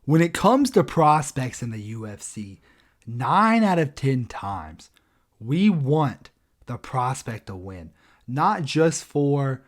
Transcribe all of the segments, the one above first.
when it comes to prospects in the UFC, 9 out of 10 times, we want the prospect to win. Not just for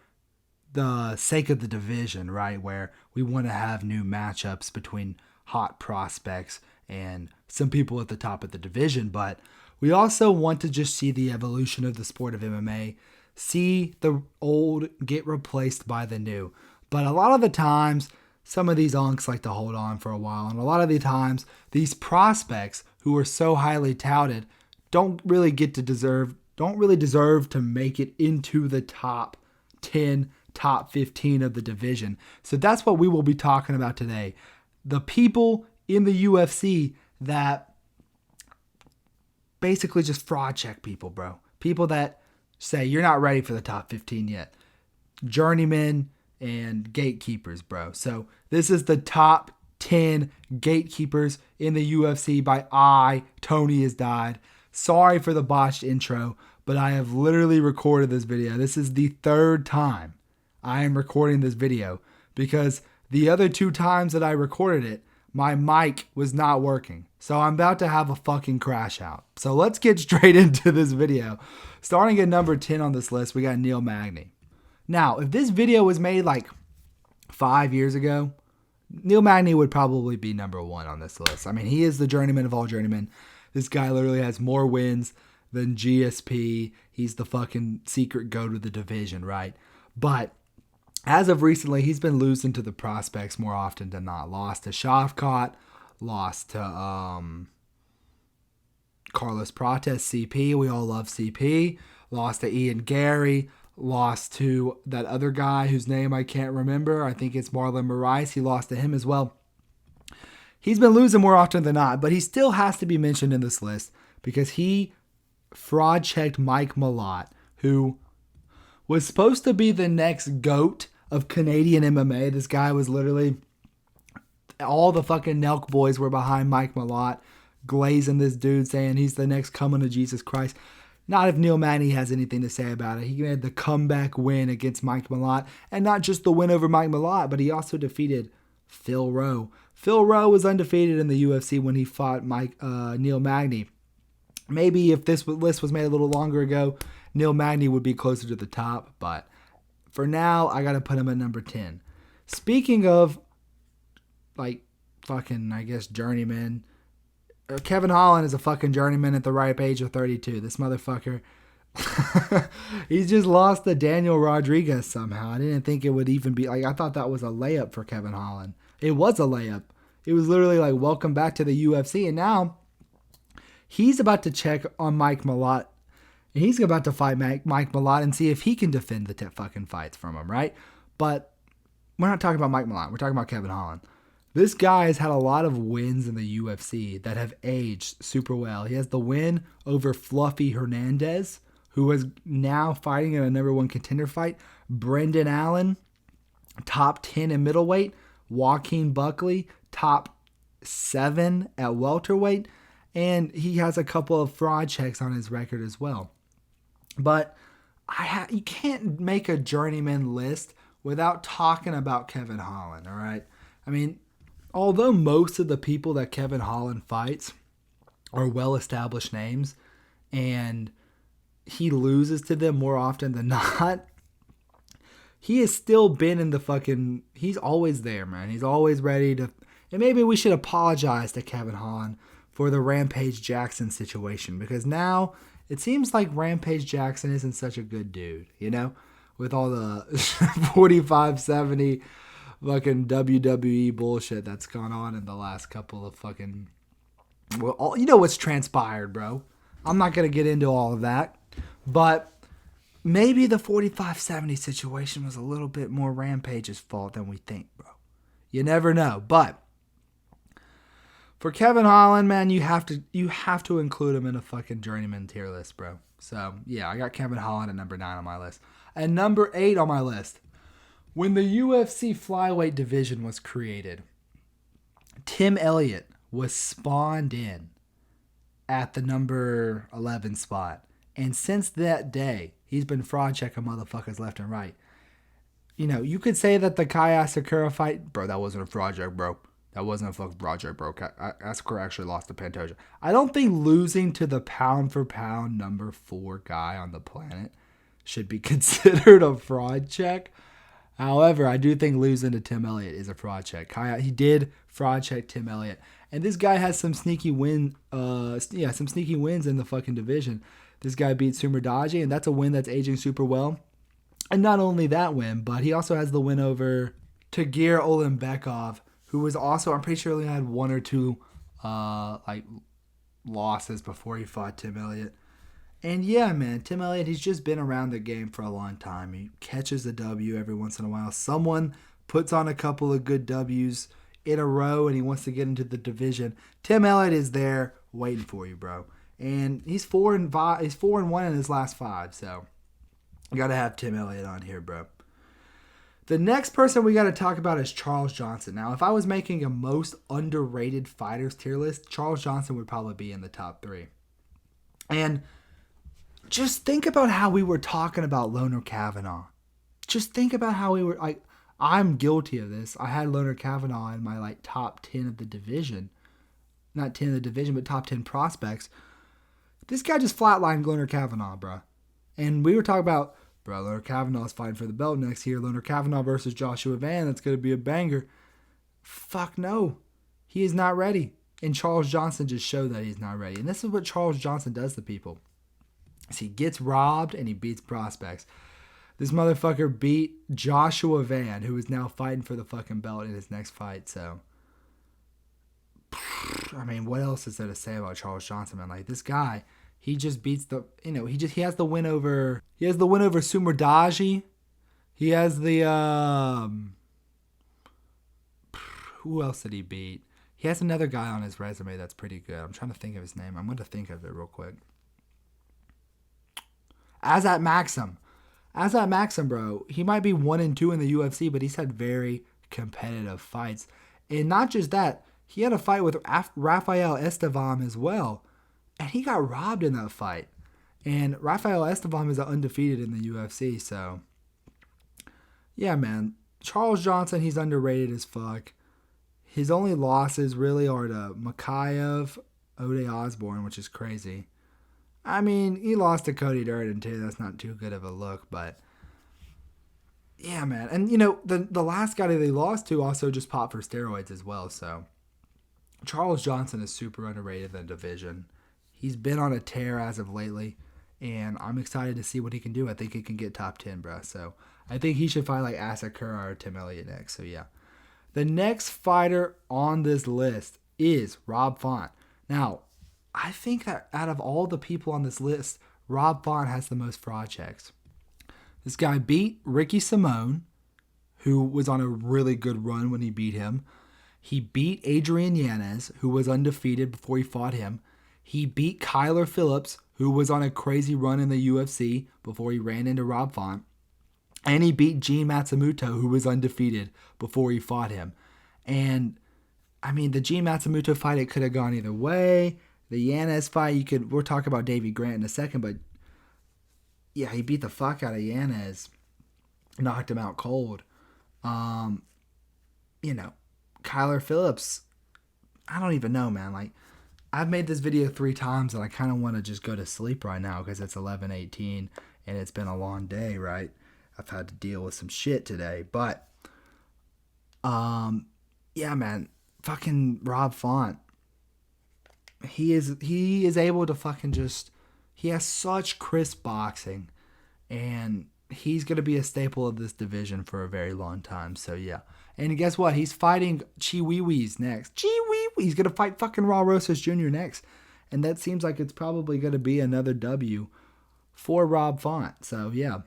the sake of the division, right? Where we want to have new matchups between hot prospects and some people at the top of the division, but we also want to just see the evolution of the sport of MMA, see the old get replaced by the new. But a lot of the times, some of these unks like to hold on for a while, and a lot of the times, these prospects who are so highly touted don't really deserve to make it into the top 10, top 15 of the division. So that's what we will be talking about today. The people in the UFC that basically just fraud check people, bro. People that say you're not ready for the top 15 yet. Journeymen and gatekeepers, bro. So this is the top 10 gatekeepers in the UFC by Tony Has Died. Sorry for the botched intro, but I have literally recorded this video. This is the third time I am recording this video because the other 2 times that I recorded it, my mic was not working. So I'm about to have a fucking crash out. So let's get straight into this video. Starting at number 10 on this list, we got Neil Magny. Now, if this video was made like 5 years ago, Neil Magny would probably be number 1 on this list. I mean, he is the journeyman of all journeymen. This guy literally has more wins than GSP. He's the fucking secret goat of the division, right? But as of recently, he's been losing to the prospects more often than not. Lost to Shavkat, lost to Carlos Prates, CP. We all love CP. Lost to Ian Gary. Lost to that other guy whose name I can't remember. I think it's Marlon Moraes. He lost to him as well. He's been losing more often than not, but he still has to be mentioned in this list because he fraud checked Mike Malott, who was supposed to be the next GOAT of Canadian MMA. This guy was literally, all the fucking Nelk boys were behind Mike Malott, glazing this dude, saying he's the next coming of Jesus Christ. Not if Neil Magny has anything to say about it. He had the comeback win against Mike Malott, and not just the win over Mike Malott, but he also defeated Phil Rowe. Phil Rowe was undefeated in the UFC when he fought Neil Magny. Maybe if this list was made a little longer ago, Neil Magny would be closer to the top, but for now, I got to put him at number 10. Speaking of, like, fucking, I guess, journeyman, Kevin Holland is a fucking journeyman at the ripe age of 32. This motherfucker, he's just lost to Daniel Rodriguez somehow. I didn't think it would even be, like, I thought that was a layup for Kevin Holland. It was a layup. It was literally like, welcome back to the UFC, and now he's about to check on Mike Malott. He's about to fight Mike Malott and see if he can defend the fucking fights from him, right? But we're not talking about Mike Malott. We're talking about Kevin Holland. This guy has had a lot of wins in the UFC that have aged super well. He has the win over Fluffy Hernandez, who is now fighting in a number 1 contender fight. Brendan Allen, top 10 in middleweight. Joaquin Buckley, top 7 at welterweight. And he has a couple of fraud checks on his record as well. But you can't make a journeyman list without talking about Kevin Holland, all right? I mean, although most of the people that Kevin Holland fights are well-established names, and he loses to them more often than not, he has still been in the fucking... He's always there, man. He's always ready to... And maybe we should apologize to Kevin Holland for the Rampage Jackson situation, because now it seems like Rampage Jackson isn't such a good dude, you know, with all the 45-70 fucking WWE bullshit that's gone on in the last couple of fucking, well, you know what's transpired, bro. I'm not going to get into all of that, but maybe the 45-70 situation was a little bit more Rampage's fault than we think, bro. You never know, but for Kevin Holland, man, you have to include him in a fucking journeyman tier list, bro. So, yeah, I got Kevin Holland at number 9 on my list. And number 8 on my list. When the UFC flyweight division was created, Tim Elliott was spawned in at the number 11 spot. And since that day, he's been fraud checking motherfuckers left and right. You know, you could say that the Kaya Sakura fight, bro, that wasn't a fraud check, bro. That wasn't a fucking fraud check, bro. Askar actually lost to Pantoja. I don't think losing to the pound for pound number 4 guy on the planet should be considered a fraud check. However, I do think losing to Tim Elliott is a fraud check. He did fraud check Tim Elliott. And this guy has some sneaky wins in the fucking division. This guy beat Sumerdaji, and that's a win that's aging super well. And not only that win, but he also has the win over Tagir Olimbekov, who was also, I'm pretty sure he had 1 or 2 losses before he fought Tim Elliott. And yeah, man, Tim Elliott, he's just been around the game for a long time. He catches a W every once in a while. Someone puts on a couple of good W's in a row and he wants to get into the division. Tim Elliott is there waiting for you, bro. And he's 4-5. He's 4-1 in his last 5. So you gotta have Tim Elliott on here, bro. The next person we gotta talk about is Charles Johnson. Now, if I was making a most underrated fighters tier list, Charles Johnson would probably be in the top 3. And just think about how we were talking about Loner Kavanaugh. Just think about how we were like. I'm guilty of this. I had Loner Kavanaugh in my top 10 of the division. Not 10 of the division, but top 10 prospects. This guy just flatlined Loner Kavanaugh, bro. And we were talking about, bro, Loner Kavanaugh's fighting for the belt next year. Loner Kavanaugh versus Joshua Van. That's going to be a banger. Fuck no. He is not ready. And Charles Johnson just showed that he's not ready. And this is what Charles Johnson does to people. So he gets robbed and he beats prospects. This motherfucker beat Joshua Van, who is now fighting for the fucking belt in his next fight. So, I mean, what else is there to say about Charles Johnson, man? Like, this guy, he just beats the, he has the win over, Sumerdaji. He has the, who else did he beat? He has another guy on his resume that's pretty good. I'm trying to think of his name. I'm going to think of it real quick. Azat Maxim, bro. He might be 1-2 in the UFC, but he's had very competitive fights. And not just that, he had a fight with Rafael Estevam as well. And he got robbed in that fight. And Rafael Estevam is undefeated in the UFC, so. Yeah, man. Charles Johnson, he's underrated as fuck. His only losses really are to Makayev, Ode Osborne, which is crazy. I mean, he lost to Cody Durden, too. That's not too good of a look, but yeah, man. And, the last guy that they lost to also just popped for steroids as well, so Charles Johnson is super underrated in the division. He's been on a tear as of lately, and I'm excited to see what he can do. I think he can get top 10, bro, so I think he should fight like Asakura or Tim Elliott next, so yeah. The next fighter on this list is Rob Font. Now, I think that out of all the people on this list, Rob Font has the most fraud checks. This guy beat Ricky Simone, who was on a really good run when he beat him. He beat Adrian Yanez, who was undefeated before he fought him. He beat Kyler Phillips, who was on a crazy run in the UFC before he ran into Rob Font. And he beat Gene Matsumoto, who was undefeated before he fought him. And, I mean, the Gene Matsumoto fight, it could have gone either way. The Yanez fight, we'll talk about Davey Grant in a second, but yeah, he beat the fuck out of Yanez, knocked him out cold. Kyler Phillips, I don't even know, man. Like, I've made this video 3 times and I kind of want to just go to sleep right now because it's 11:18 and it's been a long day, right? I've had to deal with some shit today, but yeah, man, fucking Rob Font. He is able to fucking just, he has such crisp boxing, and he's going to be a staple of this division for a very long time. So yeah. And guess what? He's fighting Chiwiwis next. He's going to fight fucking Raul Rosas Jr. next. And that seems like it's probably going to be another W for Rob Font. So yeah.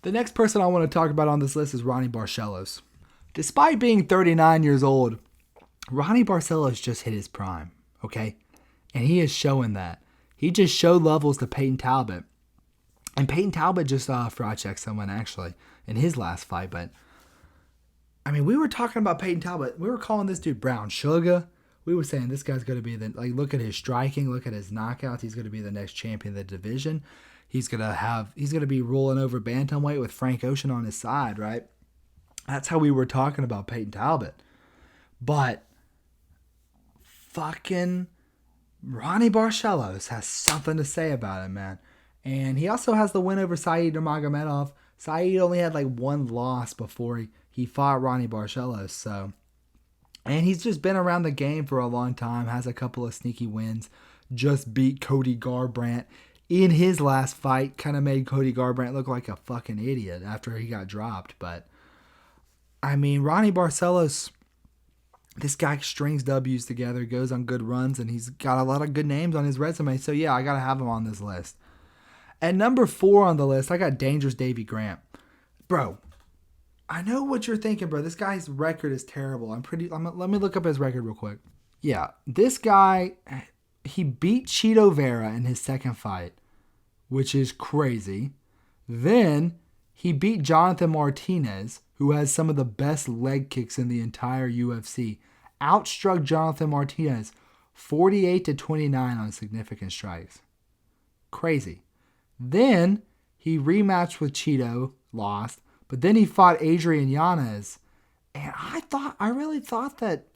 The next person I want to talk about on this list is Ronnie Barcelos. Despite being 39 years old, Ronnie Barcelos just hit his prime, okay? And he is showing that. He just showed levels to Peyton Talbot. And Peyton Talbot just fraud checked someone, actually, in his last fight. But, I mean, we were talking about Peyton Talbot. We were calling this dude Brown Sugar. We were saying this guy's going to be look at his striking, look at his knockouts. He's going to be the next champion of the division. He's going to be rolling over bantamweight with Frank Ocean on his side, right? That's how we were talking about Peyton Talbot. But fucking Ronnie Barcelos has something to say about it, man. And he also has the win over Saeed Nurmagomedov. Saeed only had like one loss before he fought Ronnie Barcelos. So, and he's just been around the game for a long time, has a couple of sneaky wins. Just beat Cody Garbrandt in his last fight. Kind of made Cody Garbrandt look like a fucking idiot after he got dropped. But, I mean, Ronnie Barcelos, this guy strings W's together, goes on good runs, and he's got a lot of good names on his resume. So, yeah, I got to have him on this list. At number 4 on the list, I got Dangerous Davy Grant. Bro, I know what you're thinking, bro. This guy's record is terrible. Let me look up his record real quick. Yeah, this guy, he beat Cheeto Vera in his second fight, which is crazy. Then he beat Jonathan Martinez, who has some of the best leg kicks in the entire UFC. Outstruck Jonathan Martinez 48-29 on significant strikes. Crazy. Then he rematched with Cheeto, lost, but then he fought Adrian Yanez, and I really thought that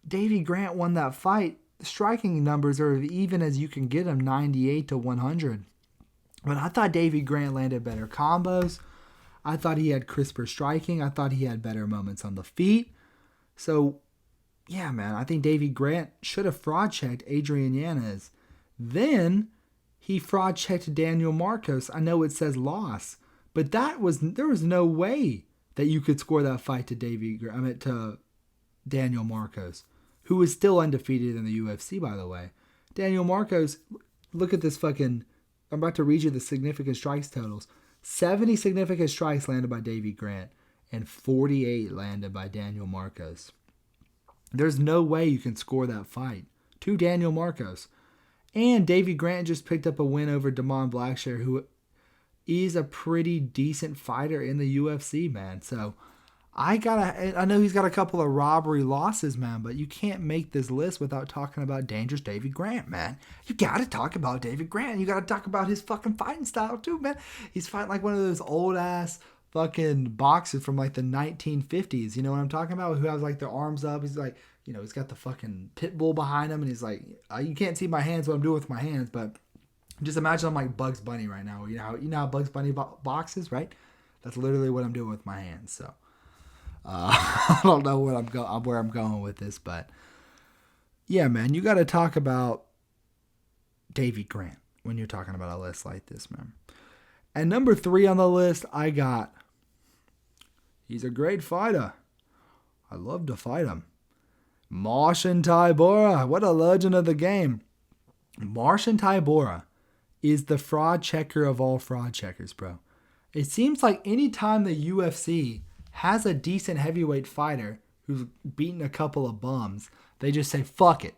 Davy Grant won that fight. The striking numbers are even as you can get them, 98-100. But I thought Davy Grant landed better combos. I thought he had crisper striking. I thought he had better moments on the feet. So, yeah, man, I think Davy Grant should have fraud-checked Adrian Yanez. Then he fraud-checked Daniel Marcos. I know it says loss, but there was no way that you could score that fight to to Daniel Marcos, who is still undefeated in the UFC, by the way. Daniel Marcos, look at this fucking... I'm about to read you the significant strikes totals. 70 significant strikes landed by Davy Grant and 48 landed by Daniel Marcos. There's no way you can score that fight to Daniel Marcos. And Davy Grant just picked up a win over Damon Blackshear, who is a pretty decent fighter in the UFC, man. So I know he's got a couple of robbery losses, man, but you can't make this list without talking about Dangerous Davy Grant, man. You got to talk about Davy Grant. You got to talk about his fucking fighting style too, man. He's fighting like one of those old ass fucking boxers from like the 1950s. You know what I'm talking about? Who has like their arms up. He's like, you know, he's got the fucking pit bull behind him, and he's like, you can't see my hands, what I'm doing with my hands, but just imagine I'm like Bugs Bunny right now. You know how Bugs Bunny boxes, right? That's literally what I'm doing with my hands. So I don't know where I'm going with this, but yeah, man, you got to talk about Davy Grant when you're talking about a list like this, man. And number 3 on the list, he's a great fighter. I love to fight him. Marcin Tybura, what a legend of the game. Marcin Tybura is the fraud checker of all fraud checkers, bro. It seems like any time the UFC has a decent heavyweight fighter who's beaten a couple of bums, they just say, fuck it.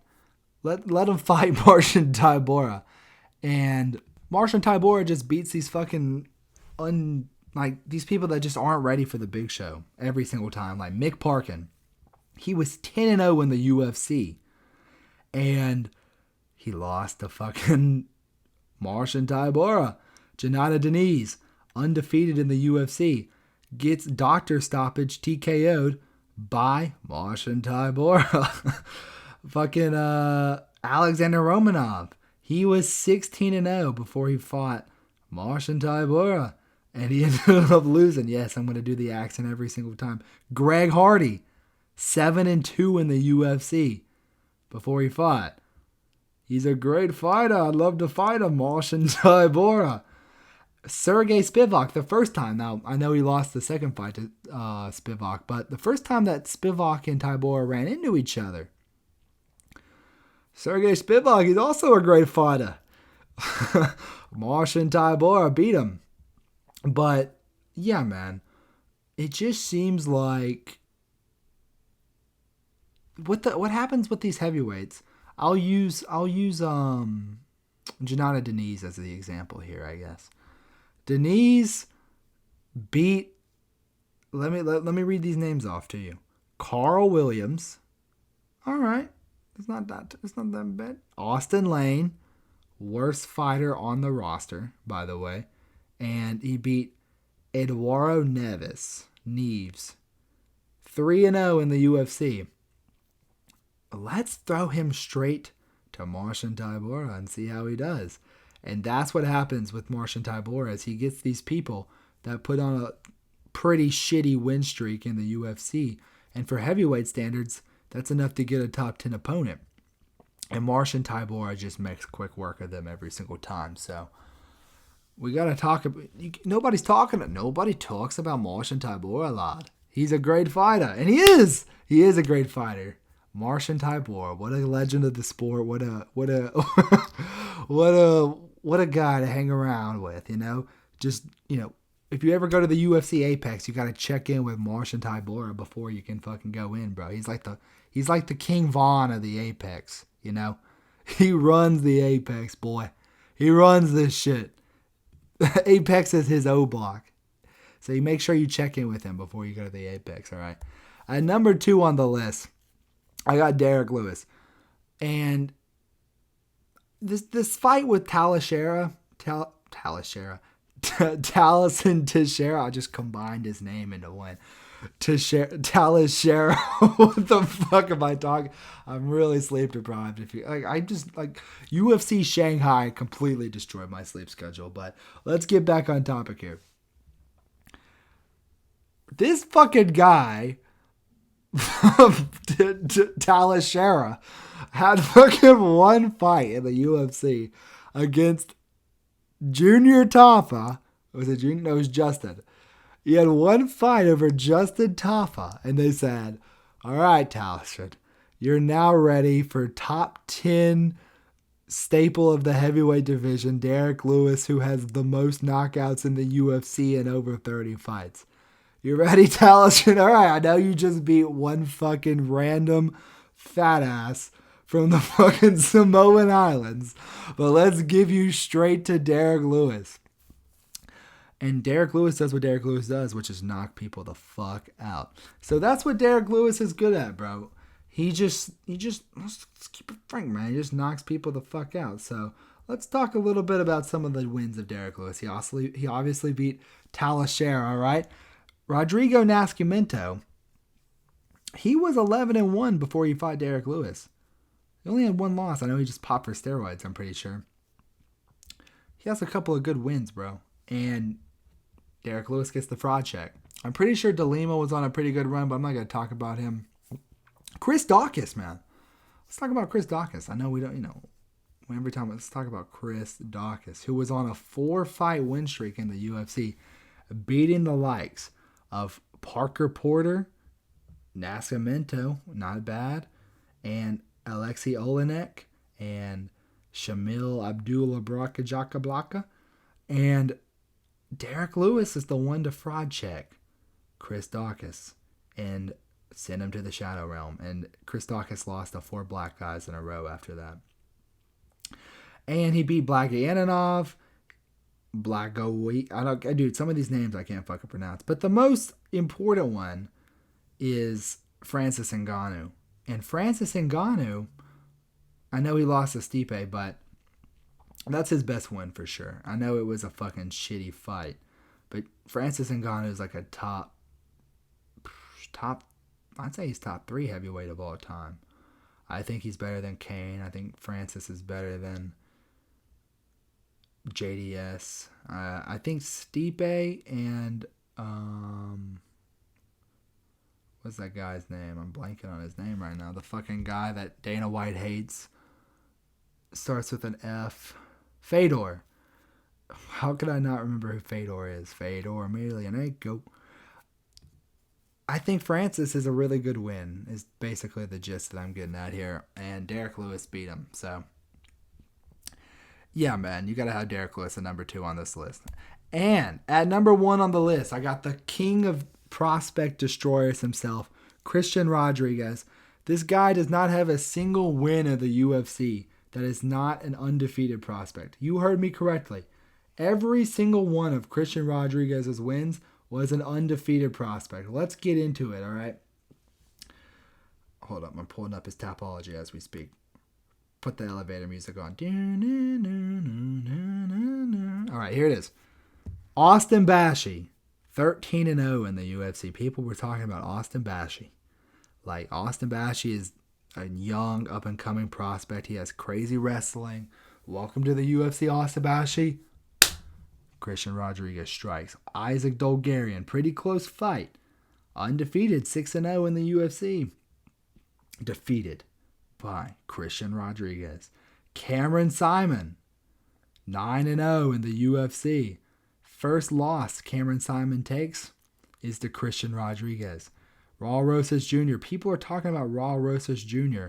Let him fight Marcin Tybura. And Marcin Tybura just beats these fucking these people that just aren't ready for the big show every single time. Like Mick Parkin. He was 10-0 in the UFC. And he lost to fucking Marcin Tybura. Janata Deniz, undefeated in the UFC, gets doctor stoppage TKO'd by Marcin Tybura. Fucking Alexander Romanov. He was 16-0 before he fought Marcin Tybura. And he ended up losing. Yes, I'm going to do the accent every single time. Greg Hardy, 7-2 in the UFC before he fought. He's a great fighter. I'd love to fight him, Marcin Tybura. Sergey Spivak, the first time. Now, I know he lost the second fight to Spivak, but the first time that Spivak and Tybura ran into each other, Sergey Spivak, he's also a great fighter. Marcin Tybura beat him. But, yeah, man, it just seems like what happens with these heavyweights. I'll use Janata Deniz as the example here, I guess. Deniz beat. Let me read these names off to you. Carl Williams. All right, it's not that bad. Austin Lane, worst fighter on the roster, by the way, and he beat Eduardo Neves 3-0 in the UFC. Let's throw him straight to Marcin Tybura and see how he does. And that's what happens with Marcin Tybura is he gets these people that put on a pretty shitty win streak in the UFC. And for heavyweight standards, that's enough to get a top 10 opponent. And Marcin Tybura just makes quick work of them every single time. So we got to talk about... Nobody talks about Marcin Tybura a lot. He's a great fighter. And he is. He is a great fighter. Marcin Tybura, what a legend of the sport. What a guy to hang around with, you know? Just, you know, if you ever go to the UFC Apex, you got to check in with Marcin Tybura before you can fucking go in, bro. He's like the King Von of the Apex, you know? He runs the Apex, boy. He runs this shit. Apex is his O block. So you make sure you check in with him before you go to the Apex, all right? At number 2 on the list, I got Derek Lewis. And this fight with Talishera, Taliesin Teixeira, I just combined his name into one. Talishera, what the fuck am I talking? I'm really sleep deprived. UFC Shanghai completely destroyed my sleep schedule. But let's get back on topic here. This fucking guy, Talishera, had fucking one fight in the UFC against Junior Tafa. Was it Junior? No, it was Justin. He had one fight over Justin Tafa, and they said, all right, Taliesin, you're now ready for top 10 staple of the heavyweight division, Derek Lewis, who has the most knockouts in the UFC in over 30 fights. You ready, Taliesin? All right, I know you just beat one fucking random fat ass from the fucking Samoan Islands, but let's give you straight to Derek Lewis. And Derek Lewis does what Derek Lewis does, which is knock people the fuck out. So that's what Derek Lewis is good at, bro. He just, let's keep it frank, man. He just knocks people the fuck out. So let's talk a little bit about some of the wins of Derek Lewis. He obviously beat Talishera, all right? Rodrigo Nascimento, he was 11-1 before he fought Derek Lewis. He only had one loss. I know he just popped for steroids, I'm pretty sure. He has a couple of good wins, bro. And Derek Lewis gets the fraud check. I'm pretty sure DeLima was on a pretty good run, but I'm not going to talk about him. Chris Daukaus, man. Let's talk about Chris Daukaus. I know we don't, every time let's talk about Chris Daukaus, who was on a 4-fight win streak in the UFC, beating the likes of Parker Porter, Nascimento, not bad, and Alexei Olenek, and Shamil Abdullah and Derek Lewis is the one to fraud check Chris Daukaus and send him to the Shadow Realm. And Chris Daukaus lost to 4 black guys in a row after that. And he beat Blackie Antonov, dude, some of these names I can't fucking pronounce. But the most important one is Francis Ngannou. And Francis Ngannou, I know he lost to Stipe, but that's his best win for sure. I know it was a fucking shitty fight, but Francis Ngannou is like a top, I'd say he's top 3 heavyweight of all time. I think he's better than Kane. I think Francis is better than JDS. I think Stipe and what's that guy's name? I'm blanking on his name right now. The fucking guy that Dana White hates. Starts with an F. Fedor. How could I not remember who Fedor is? Fedor Emelianenko. I think Francis is a really good win, is basically the gist that I'm getting at here. And Derek Lewis beat him. So, yeah, man, you got to have Derek Lewis at number 2 on this list. And at number 1 on the list, I got the king of prospect destroyers himself, Christian Rodriguez. This guy does not have a single win in the UFC that is not an undefeated prospect. You heard me correctly. Every single one of Christian Rodriguez's wins was an undefeated prospect. Let's get into it, all right? Hold up, I'm pulling up his Tapology as we speak. Put the elevator music on. All right, here it is. Austin Bashi, 13-0 in the UFC. People were talking about Austin Bashi. Like, Austin Bashi is a young, up-and-coming prospect. He has crazy wrestling. Welcome to the UFC, Austin Bashi. Christian Rodriguez strikes. Isaac Dolgarian, pretty close fight. Undefeated, 6-0 in the UFC. Defeated by Christian Rodriguez. Cameron Simon, 9-0 in the UFC. First loss Cameron Simon takes is to Christian Rodriguez. Raul Rosas Jr. People are talking about Raul Rosas Jr.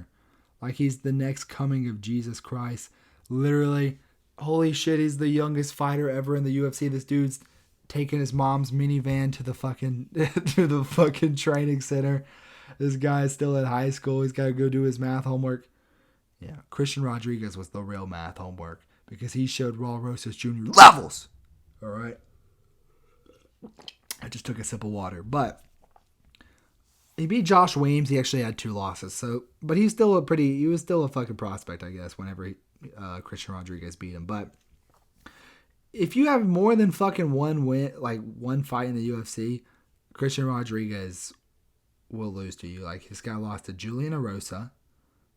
like he's the next coming of Jesus Christ. Literally, holy shit, he's the youngest fighter ever in the UFC. This dude's taking his mom's minivan to the fucking training center. This guy is still in high school. He's got to go do his math homework. Yeah, Christian Rodriguez was the real math homework because he showed Raul Rosas Jr. levels. All right. I just took a sip of water, but he beat Josh Weems. He actually had 2 losses. But he was still a fucking prospect, I guess, whenever Christian Rodriguez beat him. But if you have more than fucking one win, like one fight in the UFC, Christian Rodriguez will lose to you. Like, this guy lost to Julian Erosa,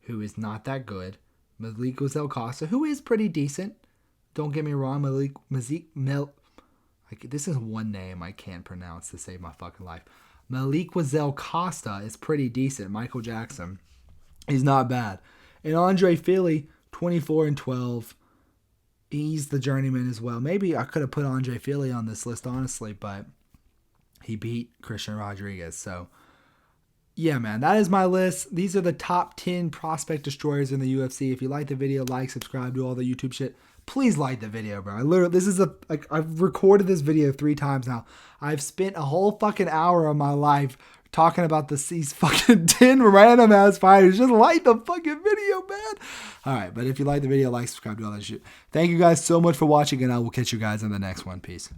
who is not that good. Malik Costa, who is pretty decent. Don't get me wrong, this is one name I can't pronounce to save my fucking life. Malik Costa is pretty decent. Michael Jackson, he's not bad. And Andre Fili, 24-12. He's the journeyman as well. Maybe I could have put Andre Fili on this list, honestly, but he beat Christian Rodriguez. So, yeah, man, that is my list. These are the top 10 prospect destroyers in the UFC. If you like the video, like, subscribe, do all the YouTube shit. Please like the video, bro. I've recorded this video 3 times now. I've spent a whole fucking hour of my life talking about these fucking 10 random ass fighters. Just like the fucking video, man. All right, but if you like the video, like, subscribe, do all that shit. Thank you guys so much for watching, and I will catch you guys in the next one. Peace.